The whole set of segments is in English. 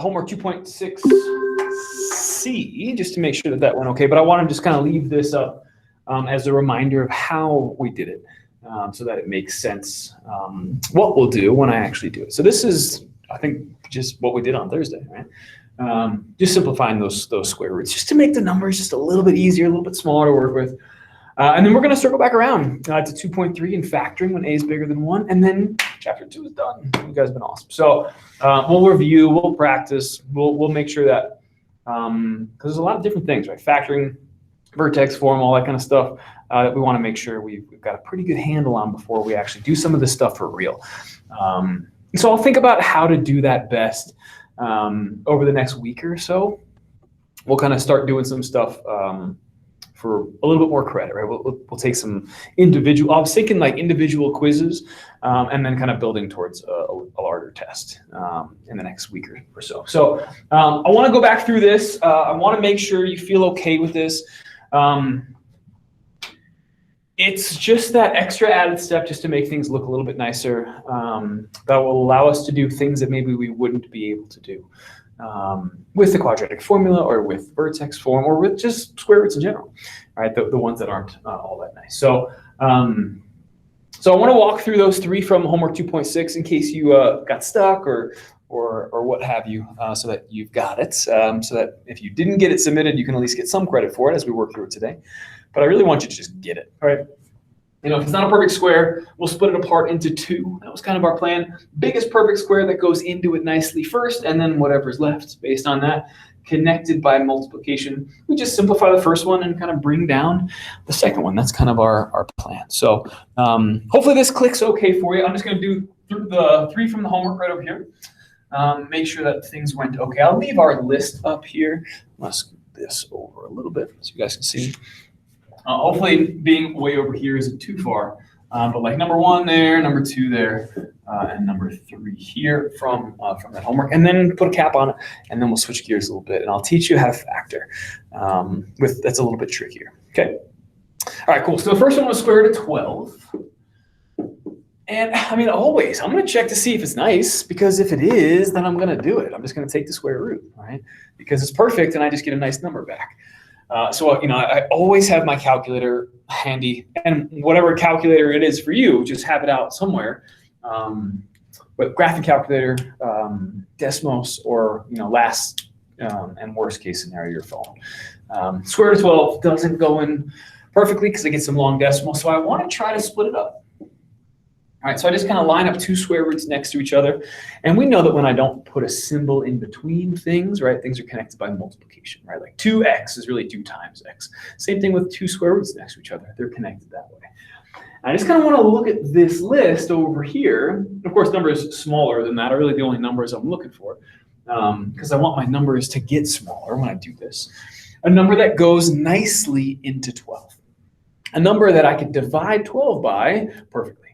homework 2.6C, just to make sure that that went okay. But I want to just kind of leave this up as a reminder of how we did it, so that it makes sense what we'll do when I actually do it. So this is, I think, just what we did on Thursday, right? Just simplifying those square roots, just to make the numbers just a little bit easier, a little bit smaller to work with. And then we're going to circle back around to 2.3 and factoring when a is bigger than 1, and then chapter 2 is done. You guys have been awesome. So we'll review, we'll practice, we'll make sure that, because there's a lot of different things, right? Factoring, vertex form, all that kind of stuff that we want to make sure we've got a pretty good handle on before we actually do some of this stuff for real. So I'll think about how to do that best over the next week or so. We'll kind of start doing some stuff for a little bit more credit, right? We'll take some individual, I was thinking like individual quizzes, and then kind of building towards a larger test in the next week or so. So I want to go back through this. I want to make sure you feel okay with this. It's just that extra added step just to make things look a little bit nicer, that will allow us to do things that maybe we wouldn't be able to do with the quadratic formula or with vertex form or with just square roots in general, right? The ones that aren't all that nice. So so I want to walk through those 3 from homework 2.6 in case you got stuck or what have you, so that you've got it, so that if you didn't get it submitted, you can at least get some credit for it as we work through it today. But I really want you to just get it, all right? You know, if it's not a perfect square, we'll split it apart into 2. That was kind of our plan. Biggest perfect square that goes into it nicely first, and then whatever's left based on that, connected by multiplication. We just simplify the first one and kind of bring down the second one. That's kind of our plan. So hopefully this clicks okay for you. I'm just going to do the 3 from the homework right over here. Make sure that things went okay. I'll leave our list up here. Let's scoot this over a little bit so you guys can see. Hopefully being way over here isn't too far, but like number 1 there, number 2 there, and number 3 here from that homework, and then put a cap on it, and then we'll switch gears a little bit, and I'll teach you how to factor. That's a little bit trickier. Okay. All right, cool. So the first one was square root of 12. And I mean, always, I'm going to check to see if it's nice, because if it is, then I'm going to do it. I'm just going to take the square root, right? Because it's perfect, and I just get a nice number back. So, you know, I always have my calculator handy, and whatever calculator it is for you, just have it out somewhere. But graphing calculator, Desmos, or, you know, last and worst case scenario, your phone. Square root of 12 doesn't go in perfectly because I get some long decimals, so I want to try to split it up. All right, so I just kind of line up 2 square roots next to each other. And we know that when I don't put a symbol in between things, right, things are connected by multiplication, right? Like 2x is really 2 times x. Same thing with 2 square roots next to each other. They're connected that way. I just kind of want to look at this list over here. Of course, numbers smaller than that are really the only numbers I'm looking for, because I want my numbers to get smaller when I do this. A number that goes nicely into 12. A number that I could divide 12 by perfectly.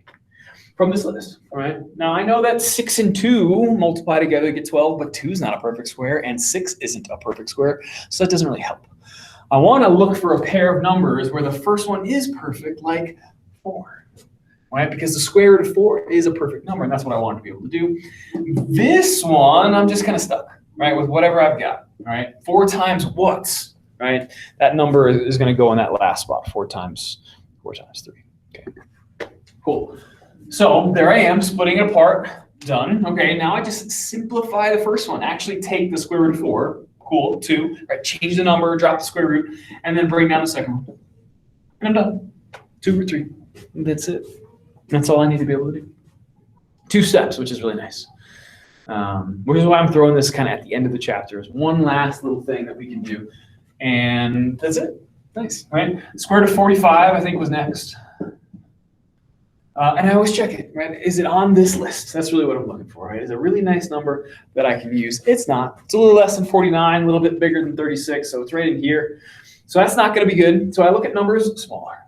From this list, all right? Now, I know that 6 and 2 multiply together to get 12, but 2 is not a perfect square, and 6 isn't a perfect square, so that doesn't really help. I want to look for a pair of numbers where the first one is perfect, like 4, right? Because the square root of 4 is a perfect number, and that's what I want to be able to do. This one, I'm just kind of stuck, right, with whatever I've got, all right? 4 times what, right? That number is going to go in that last spot, 4 times 3. Okay, cool. So there I am, splitting it apart, done. Okay, now I just simplify the first one. Actually take the square root of 4, cool, 2, right, change the number, drop the square root, and then bring down the second one. And I'm done. 2 root 3, that's it. That's all I need to be able to do. 2 steps, which is really nice. Which is why I'm throwing this kind of at the end of the chapter as one last little thing that we can do. And that's it. Nice, right? Square root of 45, I think, was next. And I always check it, right? Is it on this list? That's really what I'm looking for, right? It's a really nice number that I can use. It's not. It's a little less than 49, a little bit bigger than 36, so it's right in here. So that's not going to be good. So I look at numbers smaller,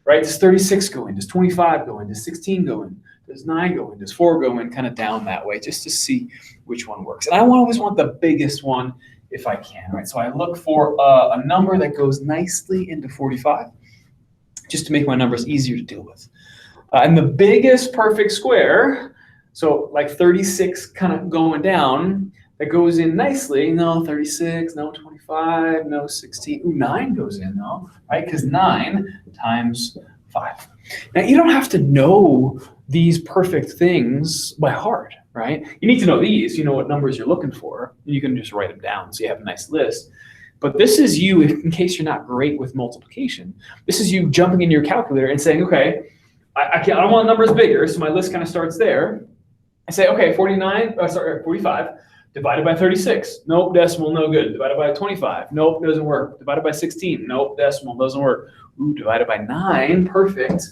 right? Does 36 go in? Does 25 go in? Does 16 go in? Does 9 go in? Does 4 go in? Kind of down that way, just to see which one works. And I always want the biggest one if I can, right? So I look for a number that goes nicely into 45, just to make my numbers easier to deal with. And the biggest perfect square, so like 36 kind of going down, that goes in nicely. No, 36, no, 25, no, 16. Ooh, 9 goes in though, right? Because 9 times 5. Now, you don't have to know these perfect things by heart, right? You need to know these. You know what numbers you're looking for. You can just write them down so you have a nice list. But this is you, in case you're not great with multiplication, this is you jumping into your calculator and saying, okay, I don't want numbers bigger, so my list kind of starts there. I say, okay, 45 divided by 36. Nope, decimal, no good. Divided by 25. Nope, doesn't work. Divided by 16. Nope, decimal, doesn't work. Ooh, divided by 9, perfect.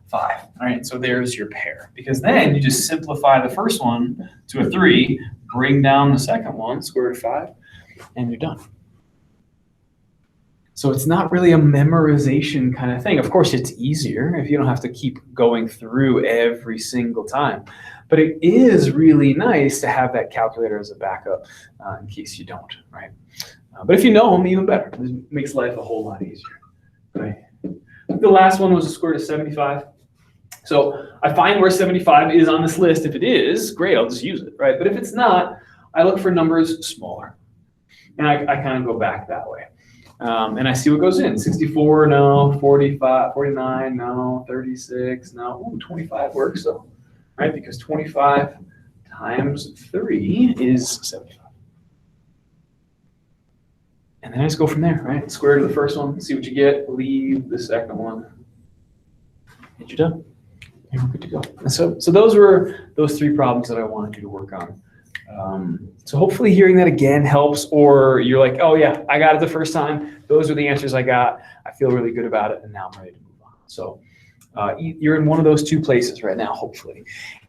5. All right, so there's your pair. Because then you just simplify the first one to a 3, bring down the second one, square root of 5, and you're done. So it's not really a memorization kind of thing. Of course, it's easier if you don't have to keep going through every single time. But it is really nice to have that calculator as a backup in case you don't, right? But if you know them, even better. It makes life a whole lot easier, right? The last one was the square root of 75. So I find where 75 is on this list. If it is, great, I'll just use it, right? But if it's not, I look for numbers smaller. And I kind of go back that way. And I see what goes in. 64, no. 45, 49, no. 36, no. Ooh, 25 works though, right? Because 25 times 3 is 75. And then I just go from there, right? Square root of the first one, see what you get, leave the second one, and you're done. And we're good to go. And so those were those 3 problems that I wanted you to work on. So hopefully hearing that again helps, or you're like, oh yeah, I got it the first time. Those are the answers I got. I feel really good about it, and now I'm ready to move on. So you're in one of those 2 places right now, hopefully.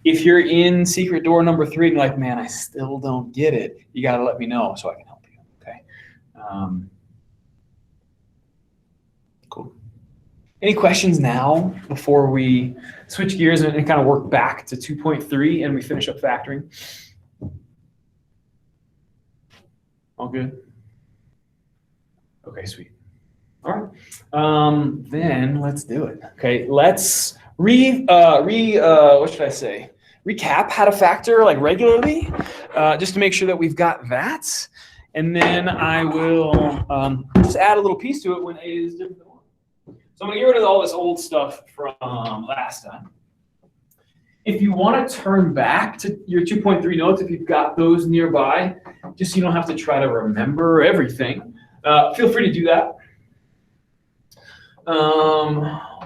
If you're in secret door number 3 and you're like, man, I still don't get it, you got to let me know so I can help you, okay? Cool. Any questions now before we switch gears and kind of work back to 2.3 and we finish up factoring? All good? Okay, sweet. All right, then let's do it. Okay, let's what should I say? Recap how to factor like regularly, just to make sure that we've got that. And then I will just add a little piece to it when A is different than 1. So I'm gonna get rid of all this old stuff from last time. If you want to turn back to your 2.3 notes, if you've got those nearby, just so you don't have to try to remember everything, feel free to do that.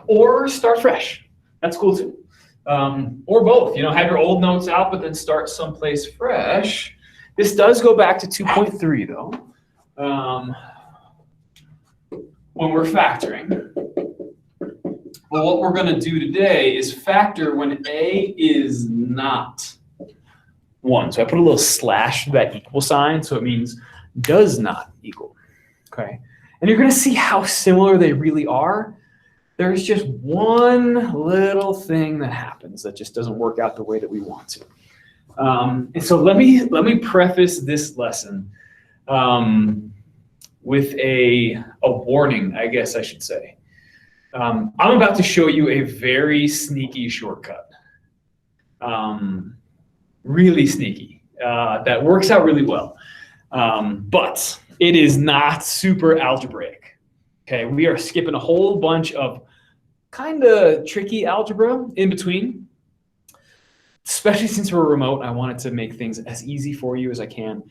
Or start fresh. That's cool too. Or both. You know, have your old notes out, but then start someplace fresh. This does go back to 2.3 though. When we're factoring. Well, what we're going to do today is factor when A is not 1. So I put a little slash to that equal sign, so it means does not equal. Okay, and you're going to see how similar they really are. There's just one little thing that happens that just doesn't work out the way that we want to. And so let me preface this lesson with a warning, I guess I should say. I'm about to show you a very sneaky shortcut. Really sneaky. That works out really well. But it is not super algebraic. Okay, we are skipping a whole bunch of kind of tricky algebra in between. Especially since we're remote, I wanted to make things as easy for you as I can.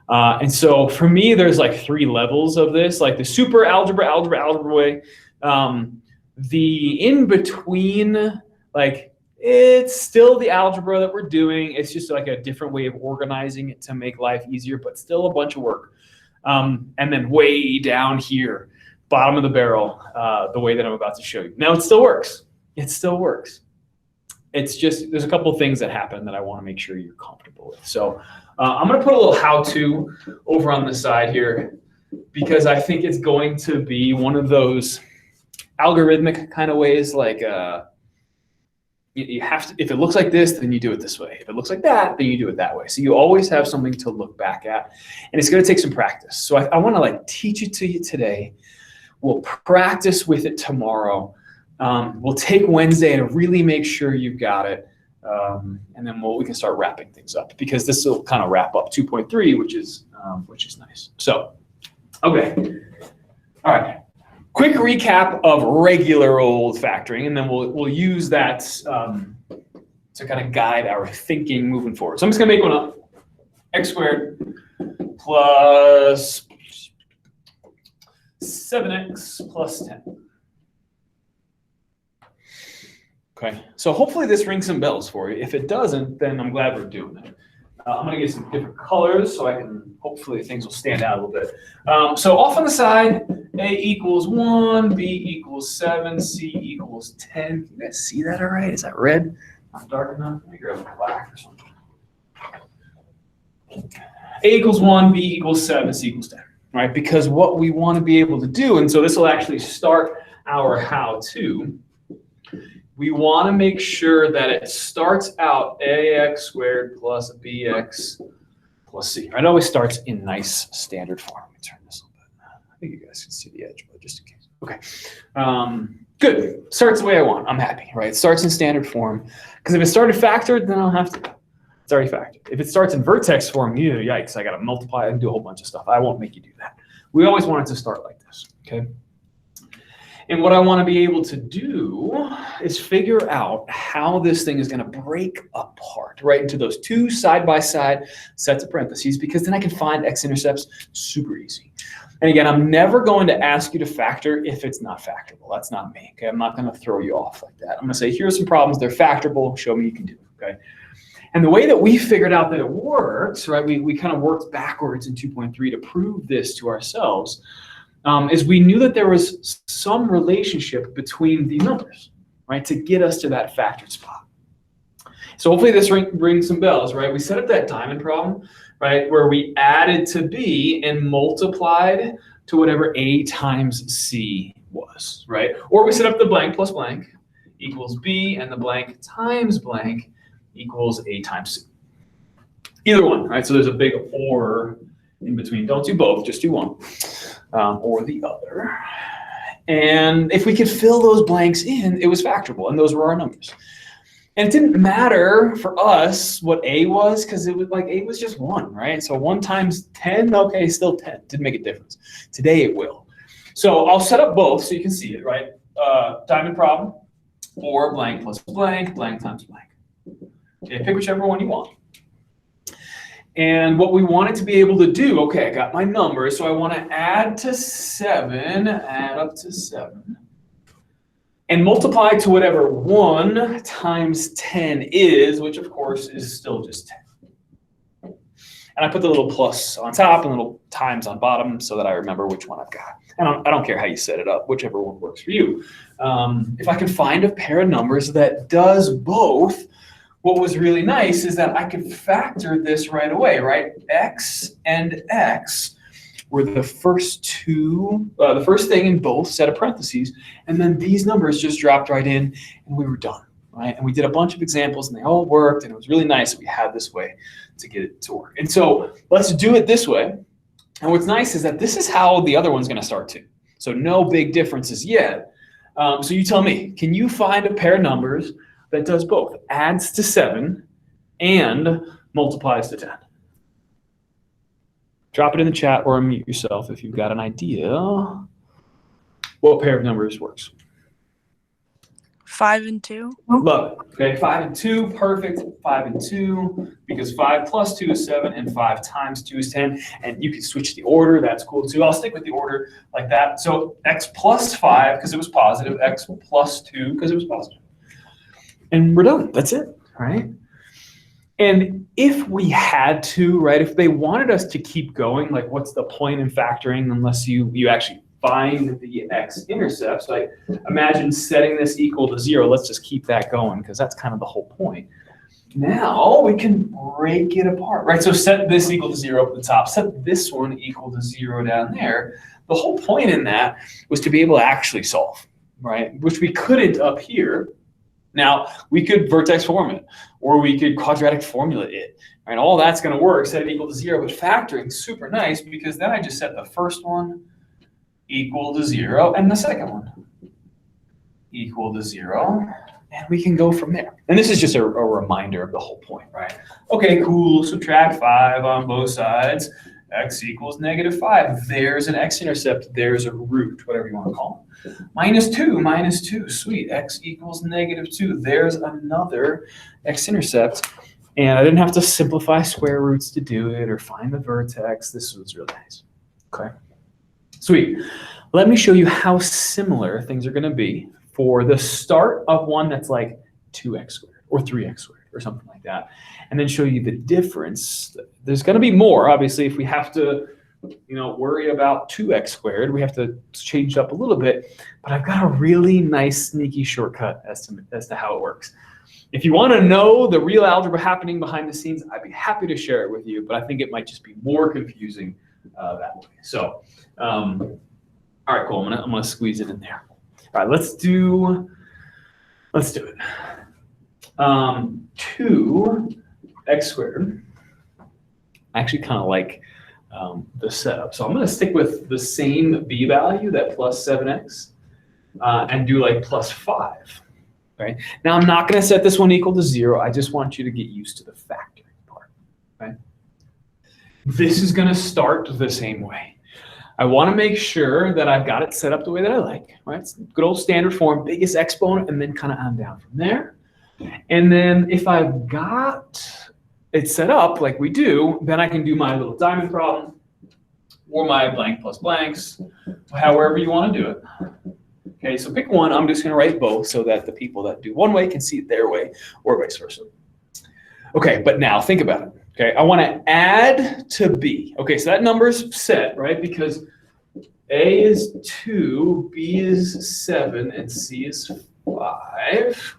And so for me, there's like 3 levels of this, like the super algebra way. The in-between, like it's still the algebra that we're doing. It's just like a different way of organizing it to make life easier, but still a bunch of work. And then way down here, bottom of the barrel, the way that I'm about to show you. Now it still works. It still works. It's just, there's a couple of things that happen that I want to make sure you're comfortable with. So I'm going to put a little how-to over on the side here because I think it's going to be one of those algorithmic kind of ways, like you have to, if it looks like this, then you do it this way. If it looks like that, then you do it that way. So you always have something to look back at, and it's going to take some practice. So I want to like teach it to you today. We'll practice with it tomorrow. We'll take Wednesday and really make sure you've got it. And then we can start wrapping things up because this will kind of wrap up 2.3, which is nice. So, okay, all right. Quick recap of regular old factoring, and then we'll use that to kind of guide our thinking moving forward. So I'm just gonna make one up: x squared plus 7x plus 10. Okay, so hopefully this rings some bells for you. If it doesn't, then I'm glad we're doing it. I'm going to get some different colors so I can, hopefully things will stand out a little bit. So off on the side, A equals 1, B equals 7, C equals 10. Can you guys see that all right? Is that red? Not dark enough? Let me grab black or something. A equals 1, B equals 7, C equals 10. Right? Because what we want to be able to do, and so this will actually start our how-to, we want to make sure that it starts out ax squared plus bx plus c. It always starts in nice standard form. Let me turn this a little bit. I think you guys can see the edge, but just in case. Okay. Good. Starts the way I want. I'm happy, right? It starts in standard form. Because if it started factored, then I'll have to. It's already factored. If it starts in vertex form, yikes, I got to multiply and do a whole bunch of stuff. I won't make you do that. We always want it to start like this, okay? And what I want to be able to do is figure out how this thing is going to break apart, right, into those two side-by-side sets of parentheses, because then I can find x-intercepts super easy. And again, I'm never going to ask you to factor if it's not factorable. That's not me, okay? I'm not going to throw you off like that. I'm going to say, here's some problems. They're factorable. Show me you can do it, okay? And the way that we figured out that it works, right, we kind of worked backwards in 2.3 to prove this to ourselves, is we knew that there was some relationship between these numbers, right, to get us to that factored spot. So hopefully this rings some bells, right? We set up that diamond problem, right, where we added to b and multiplied to whatever a times c was, right? Or we set up the blank plus blank equals b, and the blank times blank equals a times c. Either one, right? So there's a big or in between. Don't do both, just do one. Or the other. And if we could fill those blanks in, it was factorable, and those were our numbers. And it didn't matter for us what a was, because it was like a was just 1, right? So 1 times 10, okay, still 10. Didn't make a difference. Today it will. So I'll set up both so you can see it, right? Diamond problem, or blank plus blank, blank times blank. Okay, pick whichever one you want. And what we wanted to be able to do, okay, I got my numbers, so I want to add to 7, add up to 7, and multiply to whatever 1 times 10 is, which of course is still just 10. And I put the little plus on top and little times on bottom so that I remember which one I've got. And I don't care how you set it up, whichever one works for you. If I can find a pair of numbers that does both, what was really nice is that I could factor this right away, right? X and X were the first two, the first thing in both set of parentheses, and then these numbers just dropped right in, and we were done, right? And we did a bunch of examples, and they all worked, and it was really nice that we had this way to get it to work. And so let's do it this way. And what's nice is that this is how the other one's going to start too. So no big differences yet. So you tell me, can you find a pair of numbers that does both, adds to 7 and multiplies to 10? Drop it in the chat or unmute yourself if you've got an idea what pair of numbers works. 5 and 2. Love it. Okay, 5 and 2, perfect. 5 and 2, because 5 plus 2 is 7, and 5 times 2 is 10. And you can switch the order. That's cool too. I'll stick with the order like that. So x plus 5 because it was positive. X plus 2 because it was positive. And we're done. That's it, right? And if we had to, right, if they wanted us to keep going, like what's the point in factoring unless you actually find the x-intercepts? Like imagine setting this equal to 0. Let's just keep that going because that's kind of the whole point. Now we can break it apart, right? So set this equal to 0 up at the top. Set this one equal to 0 down there. The whole point in that was to be able to actually solve, right? Which we couldn't up here. Now, we could vertex form it, or we could quadratic formula it, right? All that's going to work, set it equal to 0, but factoring is super nice because then I just set the first one equal to 0 and the second one equal to 0. and we can go from there. And this is just a reminder of the whole point, right? Okay, cool, subtract 5 on both sides. X equals -5. There's an x-intercept, there's a root, whatever you want to call it. -2, sweet, x equals -2. There's another x-intercept. And I didn't have to simplify square roots to do it or find the vertex. This was really nice. Okay, sweet. Let me show you how similar things are going to be for the start of one that's like 2x squared or 3x squared or something like that, and then show you the difference. There's going to be more, obviously, if we have to, worry about 2x squared. We have to change it up a little bit, but I've got a really nice sneaky shortcut as to how it works. If you want to know the real algebra happening behind the scenes, I'd be happy to share it with you, but I think it might just be more confusing that way. So, all right, cool. I'm gonna squeeze it in there. All right, let's do it. 2x squared. I actually kind of like the setup. So I'm going to stick with the same b value, that plus 7x, and do like plus 5. Right? Now I'm not going to set this one equal to 0. I just want you to get used to the factoring part. Right? This is going to start the same way. I want to make sure that I've got it set up the way that I like. Right? It's good old standard form, biggest exponent, and then kind of on down from there. And then if I've got it set up like we do, then I can do my little diamond problem or my blank plus blanks, however you want to do it. Okay, so pick one. I'm just going to write both so that the people that do one way can see it their way, or vice versa. Okay, but now think about it. Okay, I want to add to b. Okay, so that number's set, right? Because a is 2, b is 7, and c is 5.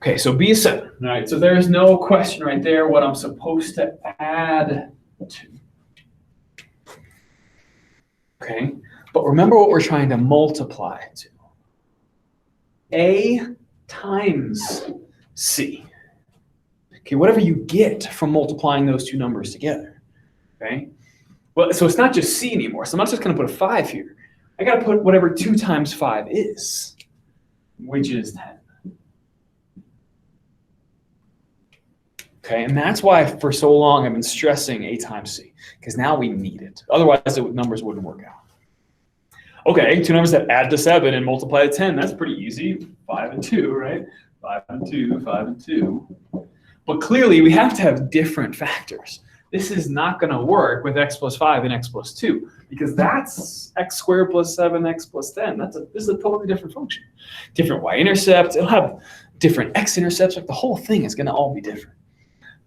Okay, so b is 7. All right, so there's no question right there what I'm supposed to add to. Okay, but remember what we're trying to multiply to. A times c. Okay, whatever you get from multiplying those two numbers together. Okay, well, so it's not just c anymore. So I'm not just going to put a 5 here. I got to put whatever 2 times 5 is, which is 10. Okay, and that's why for so long I've been stressing a times c, because now we need it. Otherwise, the numbers wouldn't work out. Okay, two numbers that add to 7 and multiply to 10. That's pretty easy. 5 and 2, right? 5 and 2, 5 and 2. But clearly, we have to have different factors. This is not going to work with x plus 5 and x plus 2, because that's x squared plus 7x plus 10. This is a totally different function. Different y-intercepts. It'll have different x-intercepts. Like the whole thing is going to all be different.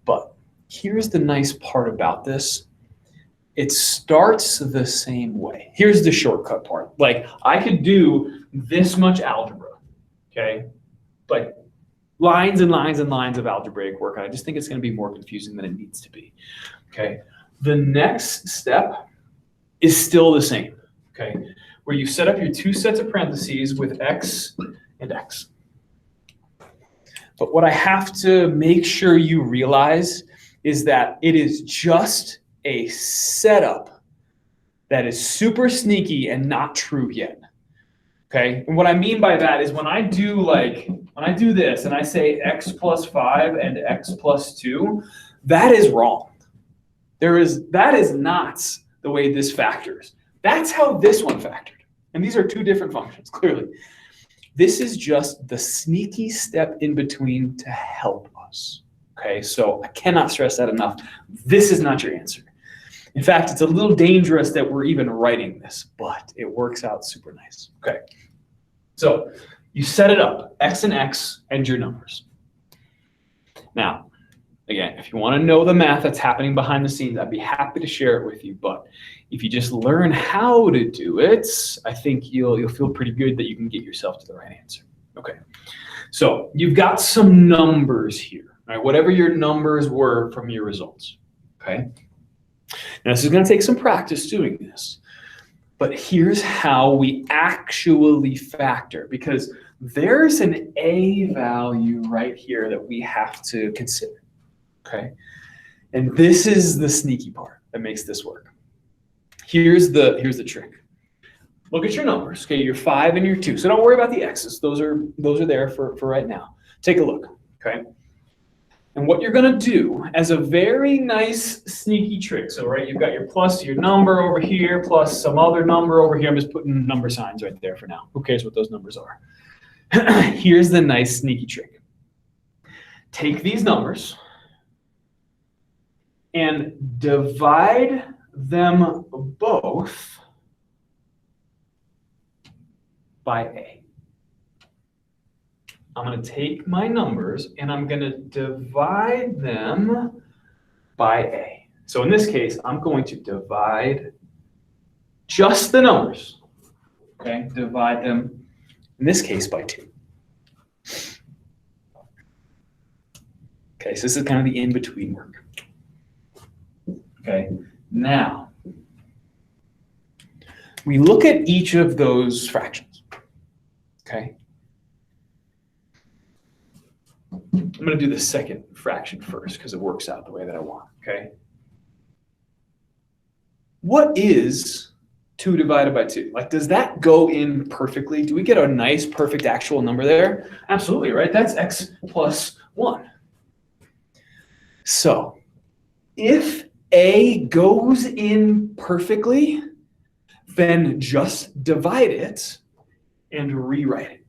But here's the nice part about this. It starts the same way. Here's the shortcut part. Like I could do this much algebra, okay? Like lines and lines and lines of algebraic work. I just think it's going to be more confusing than it needs to be, okay? The next step is still the same, okay? Where you set up your two sets of parentheses with x and x. But what I have to make sure you realize is that it is just a setup that is super sneaky and not true yet. Okay? And what I mean by that is when I do this and I say x plus 5 and x plus 2, that is wrong. That is not the way this factors. That's how this one factored. And these are two different functions, clearly. This is just the sneaky step in between to help us. Okay, so I cannot stress that enough. This is not your answer. In fact, it's a little dangerous that we're even writing this, but it works out super nice. Okay, so you set it up, x and your numbers. Now, again, if you want to know the math that's happening behind the scenes, I'd be happy to share it with you. But if you just learn how to do it, I think you'll feel pretty good that you can get yourself to the right answer. Okay, so you've got some numbers here, right? Whatever your numbers were from your results. Okay, now this is going to take some practice doing this. But here's how we actually factor, because there's an a value right here that we have to consider. Okay, and this is the sneaky part that makes this work. Here's the trick. look at your numbers. Okay, your 5 and your 2. So don't worry about the x's. Those are there for right now. Take a look. Okay. And what you're going to do as a very nice sneaky trick. So right, you've got your plus your number over here plus some other number over here. I'm just putting number signs right there for now. Who cares what those numbers are? Here's the nice sneaky trick. Take these numbers and divide them both by A. I'm going to take my numbers and I'm going to divide them by A. So in this case, I'm going to divide just the numbers. Okay, divide them, in this case, by 2. Okay, so this is kind of the in-between work. Okay, now we look at each of those fractions. Okay. I'm going to do the second fraction first because it works out the way that I want. Okay. What is 2 divided by 2? Like, does that go in perfectly? Do we get a nice, perfect actual number there? Absolutely, right? That's x plus 1. So if A goes in perfectly, then just divide it and rewrite it.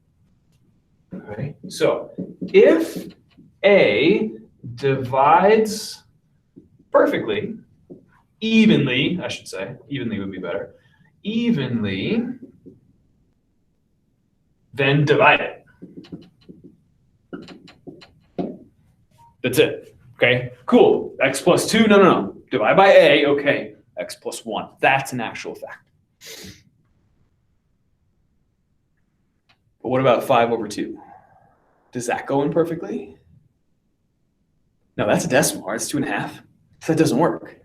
Okay. So if A divides perfectly, evenly, I should say, evenly would be better, evenly, then divide it. That's it. Okay, cool. X plus 2, no. Divide by A, okay. X plus 1, that's an actual fact. But what about 5 over 2? Does that go in perfectly? No, that's a decimal, right? It's 2.5. So that doesn't work.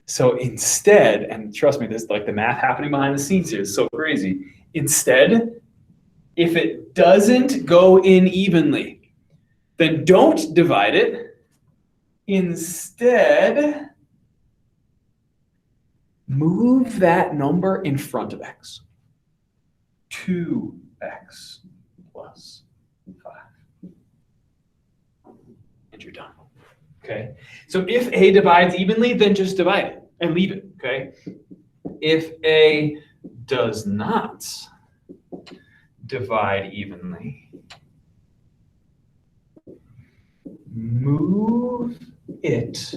So instead, and trust me, this like the math happening behind the scenes here is so crazy. Instead, if it doesn't go in evenly, then don't divide it. Instead, move that number in front of x. 2x plus 5. And you're done. Okay? So if A divides evenly, then just divide it and leave it. Okay? If A does not divide evenly, move it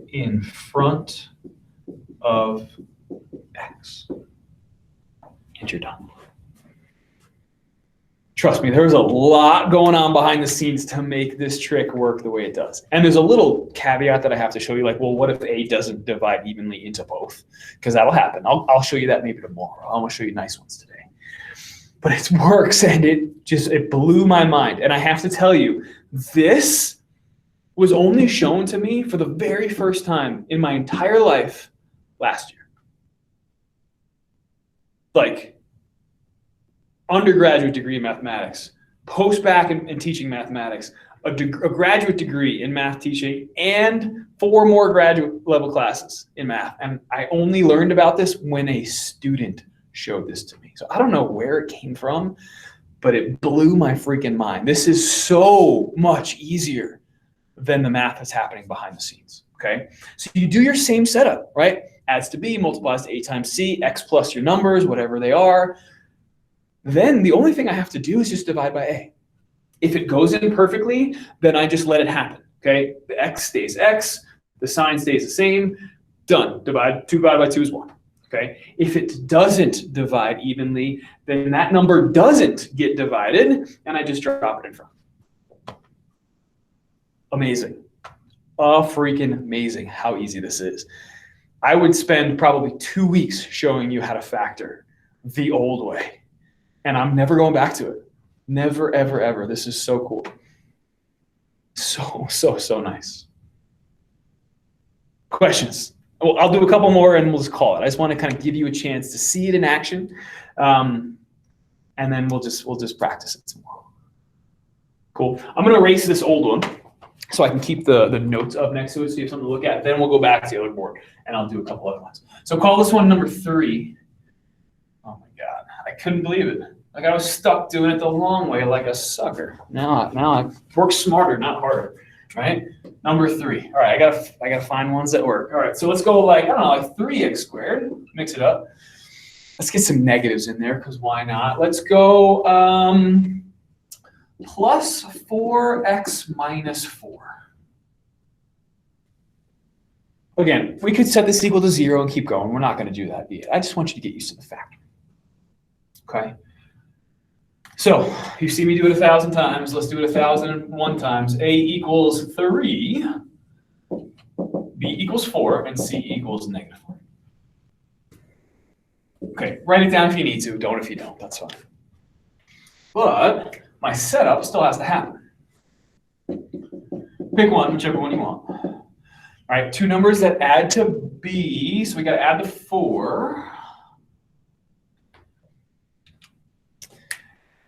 in front of x. And you're done. Trust me, there's a lot going on behind the scenes to make this trick work the way it does. And there's a little caveat that I have to show you, like, well, what if A doesn't divide evenly into both? Because that'll happen. I'll show you that maybe tomorrow. I'm going to show you nice ones today. But it works, and it blew my mind. And I have to tell you, this was only shown to me for the very first time in my entire life last year. Like, undergraduate degree in mathematics, post-bac in teaching mathematics, a graduate degree in math teaching, and 4 more graduate level classes in math. And I only learned about this when a student showed this to me. So I don't know where it came from, but it blew my freaking mind. This is so much easier than the math that's happening behind the scenes, okay? So you do your same setup, right? Adds to B, multiplies to A times C, X plus your numbers, whatever they are. Then the only thing I have to do is just divide by A. If it goes in perfectly, then I just let it happen, okay? The X stays X, the sign stays the same, done. 2 divided by 2 is 1, okay? If it doesn't divide evenly, then that number doesn't get divided, and I just drop it in front. Amazing. Freaking amazing how easy this is. I would spend probably 2 weeks showing you how to factor the old way. And I'm never going back to it. Never, ever, ever. This is so cool. So nice. Questions? Well, I'll do a couple more and we'll just call it. I just want to kind of give you a chance to see it in action. And then we'll just practice it some more. Cool. I'm going to erase this old one so I can keep the notes up next to it so you have something to look at. Then we'll go back to the other board and I'll do a couple other ones. So call this one number 3. Oh my I couldn't believe it. Like I was stuck doing it the long way like a sucker. Now I work smarter, not harder, right? Number 3. All right, I gotta find ones that work. All right, so let's go like, I don't know, like 3x squared. Mix it up. Let's get some negatives in there, because why not? Let's go plus 4x minus 4. Again, we could set this equal to 0 and keep going. We're not going to do that yet. I just want you to get used to the factor. Okay? So, you see me do it 1,000 times. Let's do it 1,001 times. A equals 3, B equals 4, and C equals negative 4. Okay, write it down if you need to. Don't if you don't. That's fine. But my setup still has to happen. Pick one, whichever one you want. All right, 2 numbers that add to B, so we got to add to 4.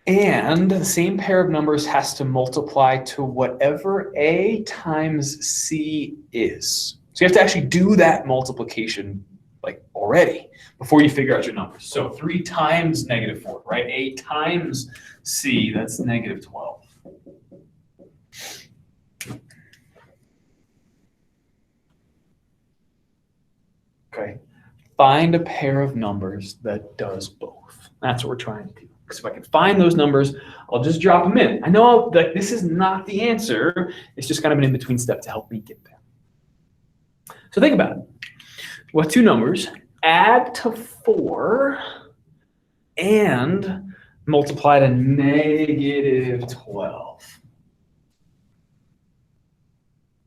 And the same pair of numbers has to multiply to whatever A times C is. So you have to actually do that multiplication like already before you figure out your numbers. So 3 times negative 4, right? A times C, that's negative 12. Okay, find a pair of numbers that does both. That's what we're trying to do. Because if I can find those numbers, I'll just drop them in. I know that this is not the answer. It's just kind of an in-between step to help me get there. So think about it. What 2 numbers add to 4 and multiply to negative 12?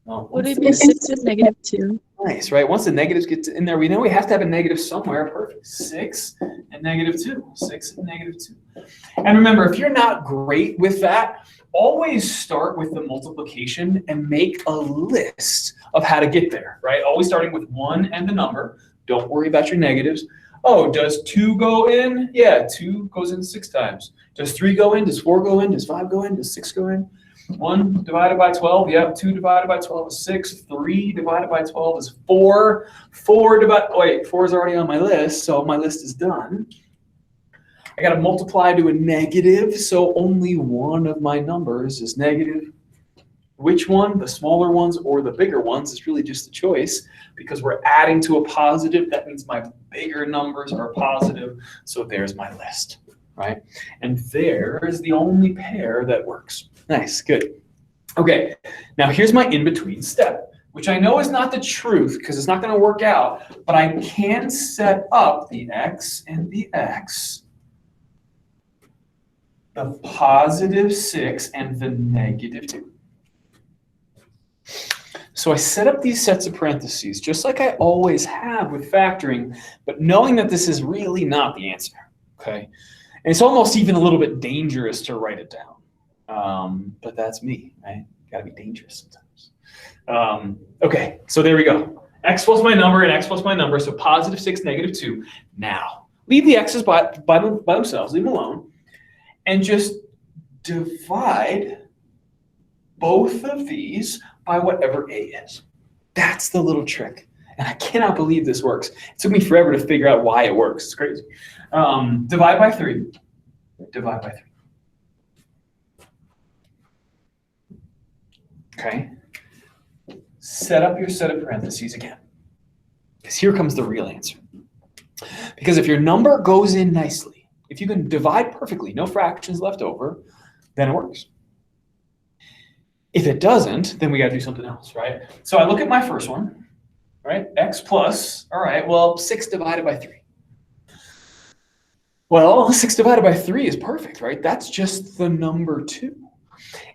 Well, Would it be 6 and negative 2? Nice, right? Once the negatives get in there, we know we have to have a negative somewhere. Perfect. 6 and negative 2. 6 and negative 2. And remember, if you're not great with that, always start with the multiplication and make a list of how to get there, right? Always starting with 1 and the number. Don't worry about your negatives. Oh, does 2 go in? Yeah, 2 goes in 6 times. Does 3 go in? Does 4 go in? Does 5 go in? Does 6 go in? 1 divided by 12, yep. 2 divided by 12 is 6. 3 divided by 12 is 4. 4 is already on my list, so my list is done. I got to multiply to a negative, so only one of my numbers is negative. Which one, the smaller ones or the bigger ones, is really just a choice, because we're adding to a positive. That means my bigger numbers are positive, so there's my list, right? And there is the only pair that works. Nice, good. Okay, now here's my in-between step, which I know is not the truth because it's not going to work out, but I can set up the x and the x, the positive 6 and the negative 2. So I set up these sets of parentheses just like I always have with factoring, but knowing that this is really not the answer, okay? And it's almost even a little bit dangerous to write it down. But that's me, right? Gotta be dangerous sometimes. Okay, so there we go. X plus my number and x plus my number, so positive 6, negative 2. Now, leave the x's by themselves, leave them alone, and just divide both of these by whatever A is. That's the little trick. And I cannot believe this works. It took me forever to figure out why it works. It's crazy. Divide by 3. Divide by 3. Okay. Set up your set of parentheses again. Because here comes the real answer. Because if your number goes in nicely, if you can divide perfectly, no fractions left over, then it works. If it doesn't, then we got to do something else, right? So I look at my first one, right? X plus, all right, well, 6 divided by 3. Well, 6 divided by 3 is perfect, right? That's just the number 2.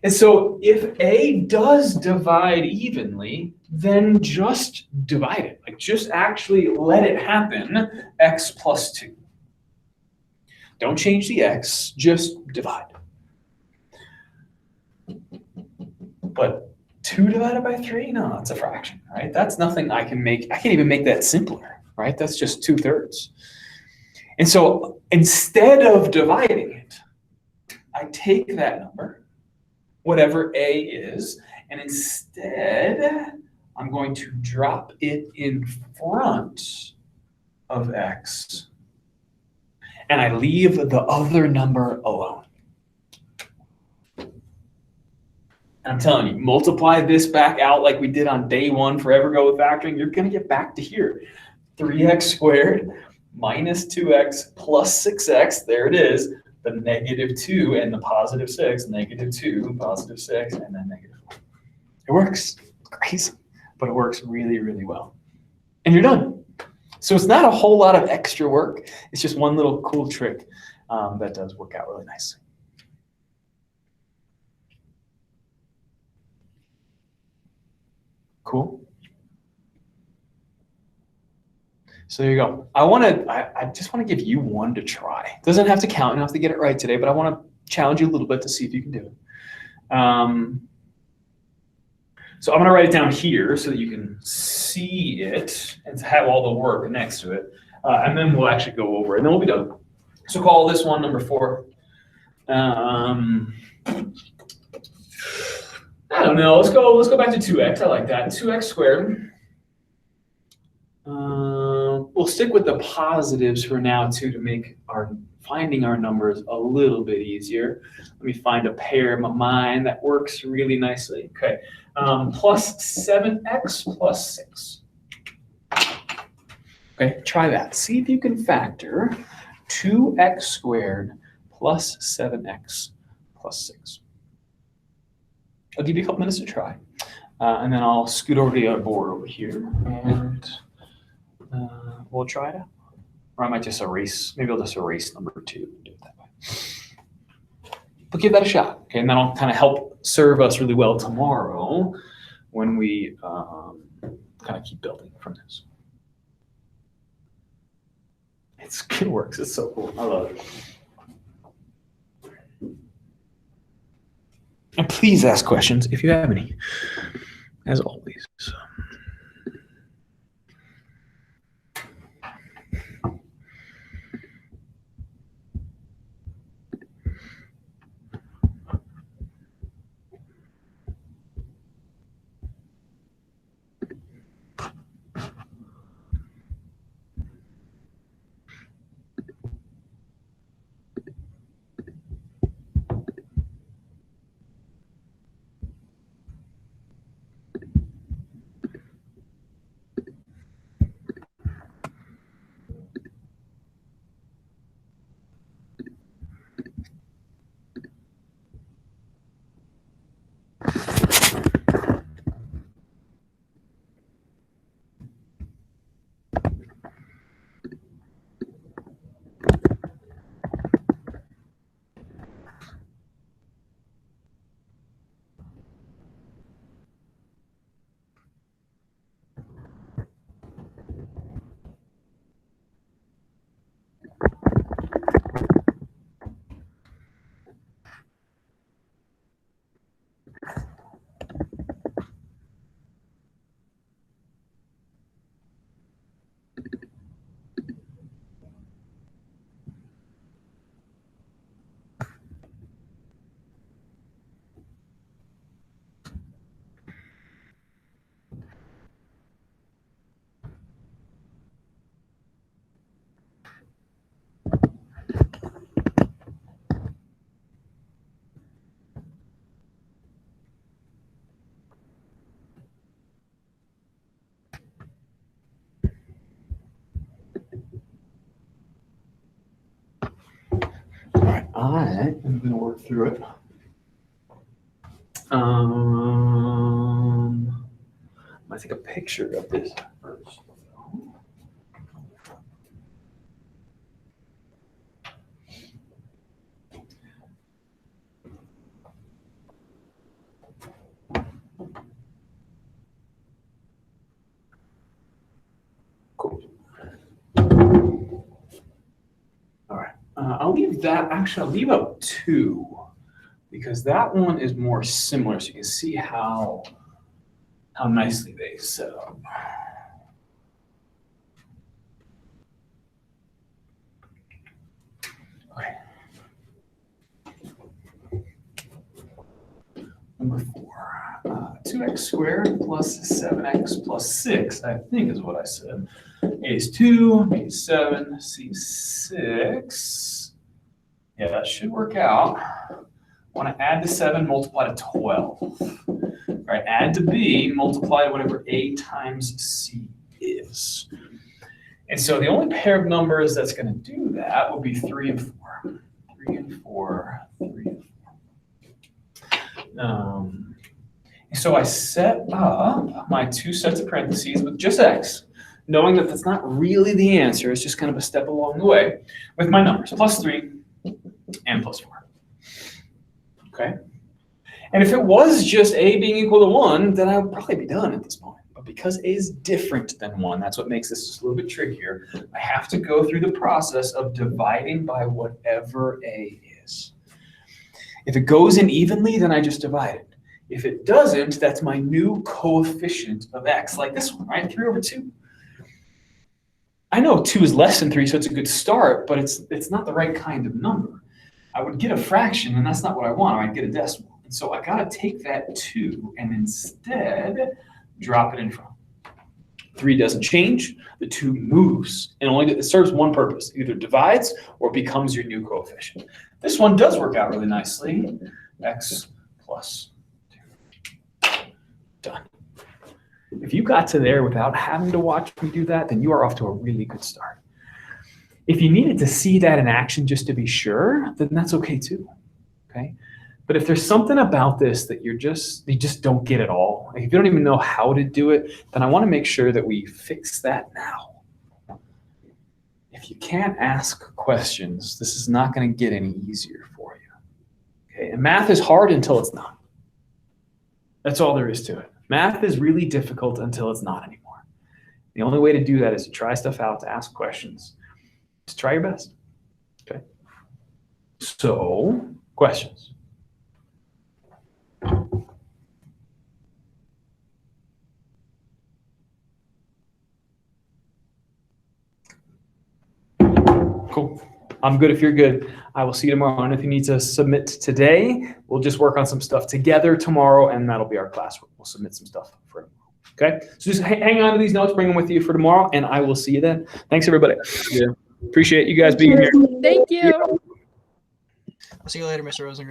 And so if A does divide evenly, then just divide it. Like just actually let it happen, x plus 2. Don't change the x, just divide. But 2 divided by 3? No, it's a fraction, right? That's nothing I can make. I can't even make that simpler, right? That's just 2/3. And so instead of dividing it, I take that number, whatever A is, and instead I'm going to drop it in front of x. and I leave the other number alone. And I'm telling you, multiply this back out like we did on day one, forever go with factoring, you're gonna get back to here. 3x squared minus 2x plus 6x, there it is, the -2 and the +6, -2, +6, and then -4. It works, it's crazy, but it works really, really well. And you're done. So it's not a whole lot of extra work, it's just one little cool trick that does work out really nicely. Cool. So there you go. I just want to give you one to try. It doesn't have to count. You don't have to get it right today, but I want to challenge you a little bit to see if you can do it. So I'm going to write it down here so that you can see it and have all the work next to it. And then we'll actually go over it, and then we'll be done. So call this one number 4. I don't know. Let's go back to 2x. I like that. 2x squared. We'll stick with the positives for now too to make finding our numbers a little bit easier. Let me find a pair in my mind that works really nicely. Okay, plus 7x plus 6. Okay, try that. See if you can factor 2x squared plus 7x plus 6. I'll give you a couple minutes to try, and then I'll scoot over to the other board over here, and we'll try it out. Or I might just erase, maybe I'll just erase number 2 and do it that way. But give that a shot, okay? And that'll kind of help serve us really well tomorrow when we kind of keep building from this. It works, it's so cool, I love it. And please ask questions if you have any, as always. I am going to work through it. I'm going to take a picture of this first. Cool. All right. I'll leave that. Actually, I'll leave out 2 because that one is more similar, so you can see how nicely they set up. Okay. Number 4, 2x squared plus 7x plus 6, I think is what I said. A is 2, B is 7, C is 6. Yeah, that should work out. Want to add to 7, multiply to 12. All right, add to B, multiply whatever A times C is. And so the only pair of numbers that's going to do that will be 3 and 4. 3 and 4, 3 and 4. So I set up my two sets of parentheses with just x, knowing that that's not really the answer. It's just kind of a step along the way with my numbers, plus 3 and plus 4. Okay? And if it was just a being equal to 1, then I would probably be done at this point. But because a is different than 1, that's what makes this just a little bit trickier. I have to go through the process of dividing by whatever a is. If it goes in evenly, then I just divide it. If it doesn't, that's my new coefficient of x, like this one, right? 3 over 2. I know 2 is less than 3, so it's a good start, but it's not the right kind of number. I would get a fraction, and that's not what I want. I'd get a decimal. And so I got to take that 2 and instead drop it in front. 3 doesn't change. The 2 moves, and only it serves one purpose. Either divides or becomes your new coefficient. This one does work out really nicely. X plus 2. Done. If you got to there without having to watch me do that, then you are off to a really good start. If you needed to see that in action just to be sure, then that's okay too. Okay? But if there's something about this that you just don't get at all, like if you don't even know how to do it, then I want to make sure that we fix that now. If you can't ask questions, this is not going to get any easier for you. Okay? And math is hard until it's not. That's all there is to it. Math is really difficult until it's not anymore. The only way to do that is to try stuff out, to ask questions. Just try your best. Okay? So, questions? Cool. I'm good if you're good. I will see you tomorrow. And if you need to submit today, we'll just work on some stuff together tomorrow, and that'll be our class. We'll submit some stuff for tomorrow. Okay? So just hang on to these notes, bring them with you for tomorrow, and I will see you then. Thanks, everybody. Yeah. Appreciate you guys being here. Thank you. I'll see you later, Mr. Rosengren.